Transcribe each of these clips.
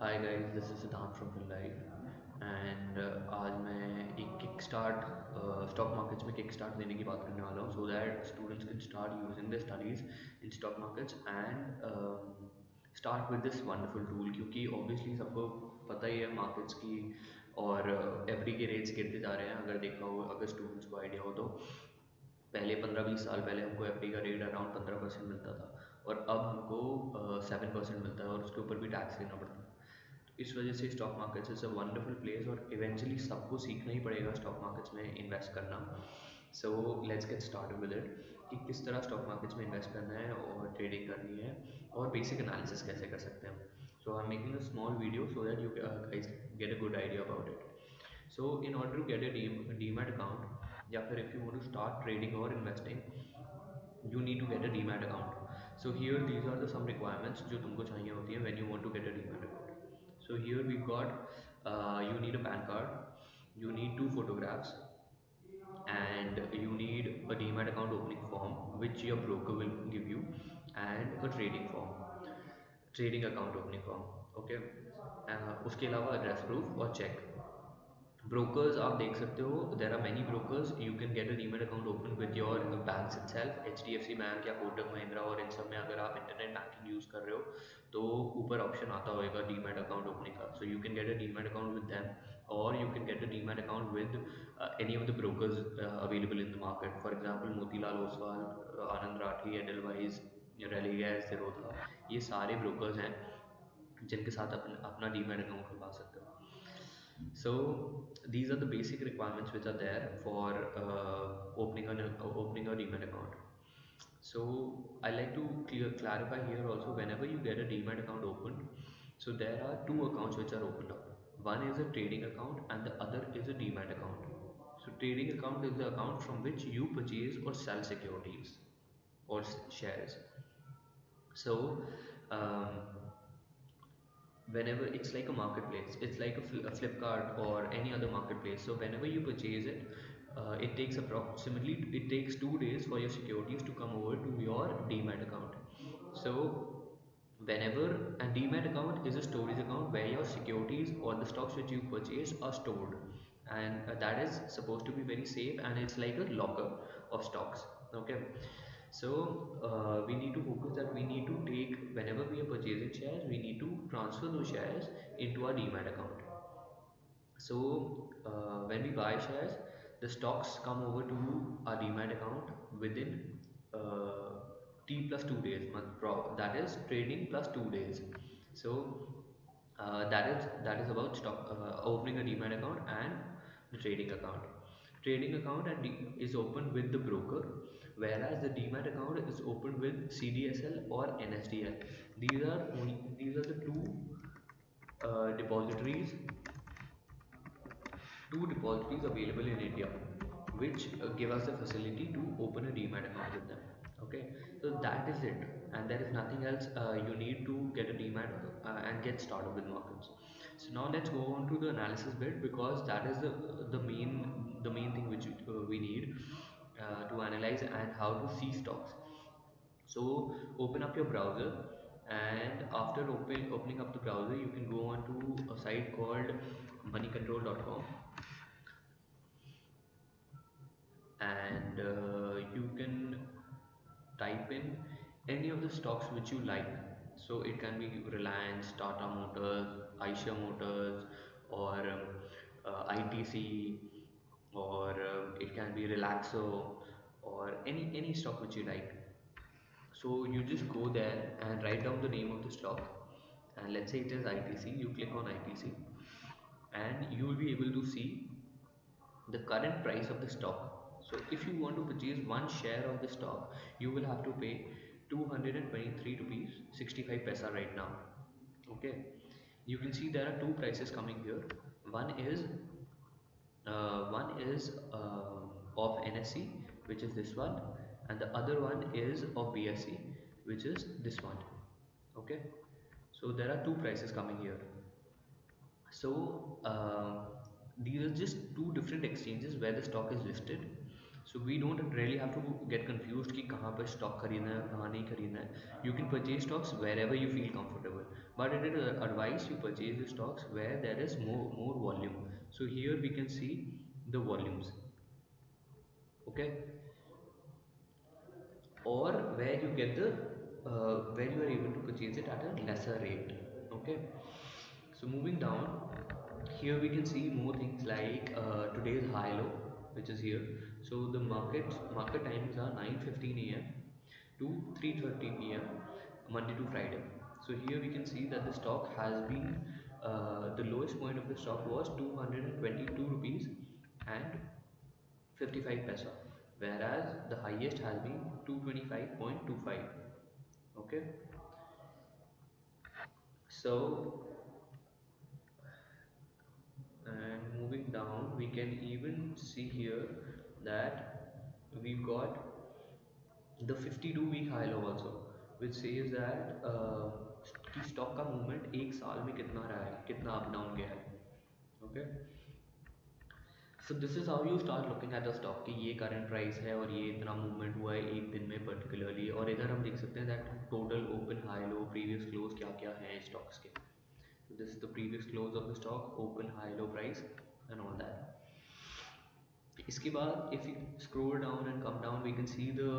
Hi guys, this is सिद्धांत from FINLIFE and आज मैं एक किक स्टार्ट स्टॉक मार्केट्स में किक स्टार्ट देने की बात करने वाला हूँ so that students can start using the studies in stock markets and start with this wonderful tool. क्योंकि ऑब्वियसली सबको पता ही है मार्केट्स की और एफडी के रेट्स गिरते जा रहे हैं। अगर देखा हो, अगर स्टूडेंट्स को आइडिया हो तो पहले 15-20 साल पहले हमको एफडी का रेट अराउंड 15% मिलता था और अब हमको 7% मिलता है और उसके ऊपर भी टैक्स देना पड़ता है। इस वजह से stock markets is a wonderful place और इवेंचुअली सबको सीखना ही पड़ेगा स्टॉक मार्केट्स में इन्वेस्ट करना। So let's get start with it कि किस तरह स्टॉक मार्केट्स में इन्वेस्ट करना है और ट्रेडिंग करनी है और बेसिक एनालिसिस कैसे कर सकते हैं। So I am making a small video so that you guys get a good idea about it. So in order to get a demat account या फिर if you want to start trading और investing, you need to get a demat account. So here these are the some requirements जो तुमको चाहिए होती है when you want to get a demat account. So here we got you need a pan card, you need two photographs, and you need a demat account opening form which your broker will give you, and a trading account opening form. Okay. उसके अलावा address proof और cheque. Brokers आप देख सकते हो, there are many brokers, you can get a demat account open with your bank itself, HDFC bank या कोटक महिंद्रा, और इन सब में अगर आप इंटरनेट बैंकिंग यूज़ कर रहे हो तो ऊपर ऑप्शन आता होगा डीमेट अकाउंट ओपनिंग का। So you can get a demat account with them or you can get a demat account with any of the brokers available in the market. For example Motilal Oswal, Anand Rathi, Edelweiss, Religare, zerodha, ये सारे brokers हैं जिनके साथ अपना demat account खुलवा सकते हो। So these are the basic requirements which are there for opening a demat account. So I like to clarify here also, whenever you get a demat account opened, so there are two accounts which are opened up. One is a trading account and the other is a demat account. So trading account is the account from which you purchase or sell securities or shares. So um, whenever it's like a marketplace, it's like a Flipkart or any other marketplace. So whenever you purchase it, it takes approximately, it takes 2 days for your securities to come over to your demat account. So whenever, and demat account is a storage account where your securities or the stocks which you purchase are stored, and that is supposed to be very safe, and it's like a locker of stocks. Okay. So we need to focus that we need to take, whenever we are purchasing shares, we need to transfer those shares into our demat account. So when we buy shares, the stocks come over to our demat account within T plus 2 days. That is trading plus 2 days. So that is about stock opening a demat account and the trading account. Trading account is opened with the broker, whereas the demat account is opened with CDSL or NSDL. These are the depositories two depositories available in India, which give us the facility to open a demat account with them. Okay, so that is it, and there is nothing else you need to get a demat and get started with markets. So now let's go on to the analysis bit, because that is the main thing which we need to analyze and how to see stocks. So open up your browser, and after opening up the browser, you can go on to a site called moneycontrol.com, and you can type in any of the stocks which you like. So it can be Reliance, Tata Motors, Aisha Motors, or ITC, or it can be Relaxo, or any stock which you like. So you just go there and write down the name of the stock, and let's say it is ITC. You click on ITC, and you will be able to see the current price of the stock. So if you want to purchase one share of the stock, you will have to pay 223 rupees 65 paisa right now. Okay, you can see there are two prices coming here. One is of NSE, which is this one, and the other one is of BSE, which is this one. Okay, so there are two prices coming here. So these are just two different exchanges where the stock is listed. So we don't really have to get confused कि कहाँ पर stock खरीदना है कहाँ नहीं खरीदना है. You can purchase stocks wherever you feel comfortable. but it is advised you purchase the stocks where there is more volume. So here we can see the volumes, okay, or where you get the where you are able to purchase it at a lesser rate, okay. So moving down, here we can see more things like today's high low, which is here. So the market timings are 9:15 a.m. to 3:30 p.m. Monday to Friday. So here we can see that the stock has been the lowest point of the stock was 222 rupees and 55 paisa, whereas the highest has been 225.25. Okay, so and moving down we can even see here that we've got the 52-week high low also, which says that कि stock का movement एक साल में कितना रहा है, कितना up down गया है, okay. So this is how you start looking at the stock कि ये current price है और ये इतना movement हुआ है एक दिन में particularly, और इधर हम देख सकते हैं that total open high low previous close क्या क्या है stocks के. So this is the previous close of the stock, open high low price and all that. इसके बाद if we scroll down and come down we can see the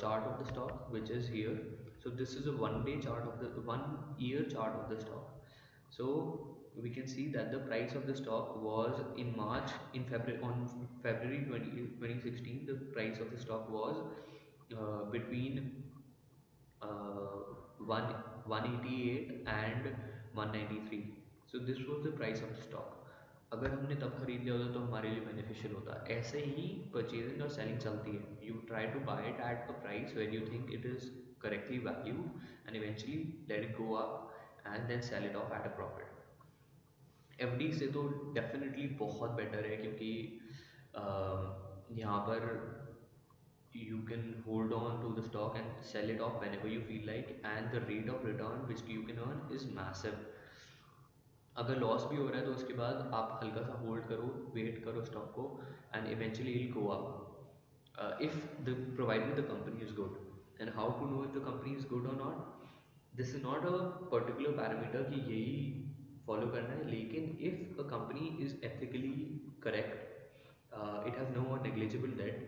chart of the stock which is here. So this is a 1 day chart of the 1 year chart of the stock. So we can see that the price of the stock was in March, in February, on February 2016 the price of the stock was between uh, 1 188 and 193. So this was the price of the stock. अगर हमने तब खरीद लिया होता तो हमारे लिए beneficial होता. ऐसे ही परचेजिंग और सेलिंग चलती है. You try to buy it at a price where you think it is correctly valued and eventually let it go up and then sell it off at a profit. FD से तो definitely बहुत better है क्योंकि यहाँ पर you can hold on to the stock and sell it off whenever you feel like, and the rate of return which you can earn is massive. अगर loss भी हो रहा है तो उसके बाद आप हल्का सा होल्ड करो, वेट करो स्टॉक को and eventually it go up if the provided the company is good. And how to know if the company is good or not, this is not a particular parameter कि यही follow करना है, लेकिन if a company is ethically correct, it has no negligible debt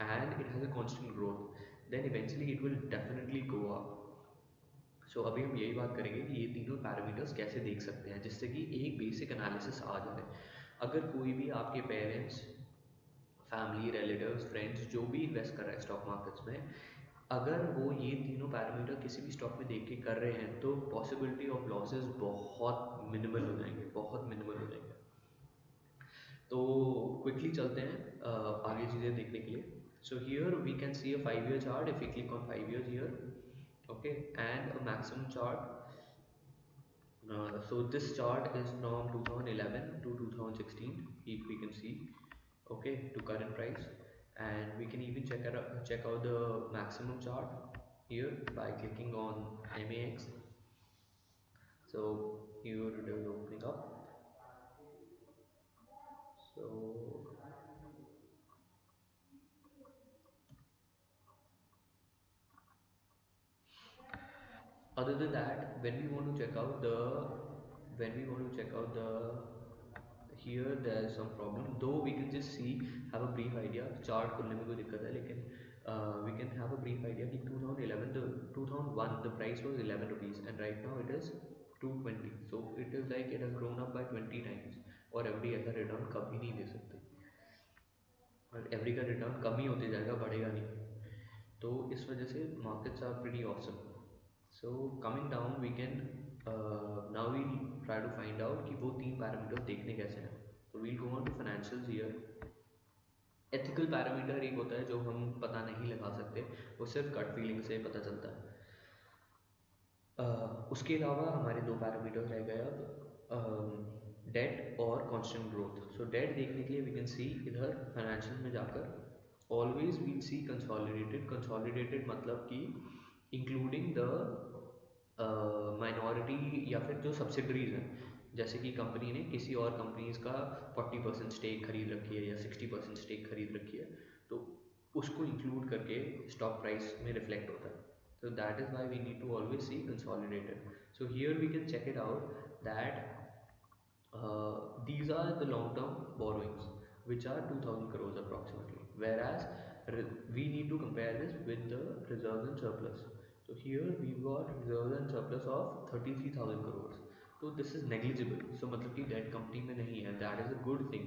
and it has a constant growth, then eventually it will definitely go up. सो अभी हम यही बात करेंगे कि ये तीनों पैरामीटर्स कैसे देख सकते हैं जिससे कि एक बेसिक एनालिसिस आ जाए. अगर कोई भी आपके पेरेंट्स, फैमिली, रिलेटिव्स, फ्रेंड्स जो भी इन्वेस्ट कर रहा है स्टॉक मार्केट्स में, अगर वो ये तीनों पैरामीटर किसी भी स्टॉक में देख के कर रहे हैं तो पॉसिबिलिटी ऑफ लॉसेस बहुत मिनिमल हो जाएंगे, बहुत मिनिमल हो जाएंगे. तो क्विकली चलते हैं आगे चीज़ें देखने के लिए. So here we can see a 5 year chart if we click on 5 years here, okay, and a maximum chart. So this chart is from 2011 to 2016, if we can see, okay, to current price, and we can even check out the maximum chart here by clicking on MAX. So here it is opening up. So other than that, when we want to check out the here there is some problem, though we can just see, have a brief idea. Chart खोलने में कोई दिक्कत है, लेकिन we can have a brief idea कि 2011 the 2001 the price was 11 rupees and right now it is 220. So it is like it has grown up by 20 times. और FD ऐसा return कभी नहीं दे सकते, और एफडी का रिटर्न कम ही होते जाएगा, बढ़ेगा नहीं. तो इस वजह से markets are pretty awesome. So coming down we can now we'll try to find out कि वो तीन पैरामीटर देखने कैसे हैं. तो we'll go on to financials here. Ethical parameter एक होता है जो हम पता नहीं लगा सकते, वो सिर्फ गट फीलिंग से पता चलता है. उसके अलावा हमारे दो पैरामीटर रह गए अब, डेट और कांस्टेंट ग्रोथ. सो डेट देखने के लिए वी कैन सी इधर फाइनेंशियल में जाकर ऑलवेज वी सी कंसोलिडेटेड मतलब कि इंक्लूडिंग द माइनॉरिटी या फिर जो सब्सिडरीज हैं, जैसे कि कंपनी ने किसी और कंपनीज का 40% स्टेक खरीद रखी है या 60% स्टेक खरीद रखी है, तो उसको इंक्लूड करके स्टॉक प्राइस में रिफ्लेक्ट होता है. So that is why we need to always see consolidated. So here we can check it out that these are the long-term borrowings, which are 2000 crores approximately. Whereas we need to compare this with the reserves and surplus. So here we've got reserves and surplus of 33,000 crores. So this is negligible. So मतलब कि debt company में नहीं है. That is a good thing.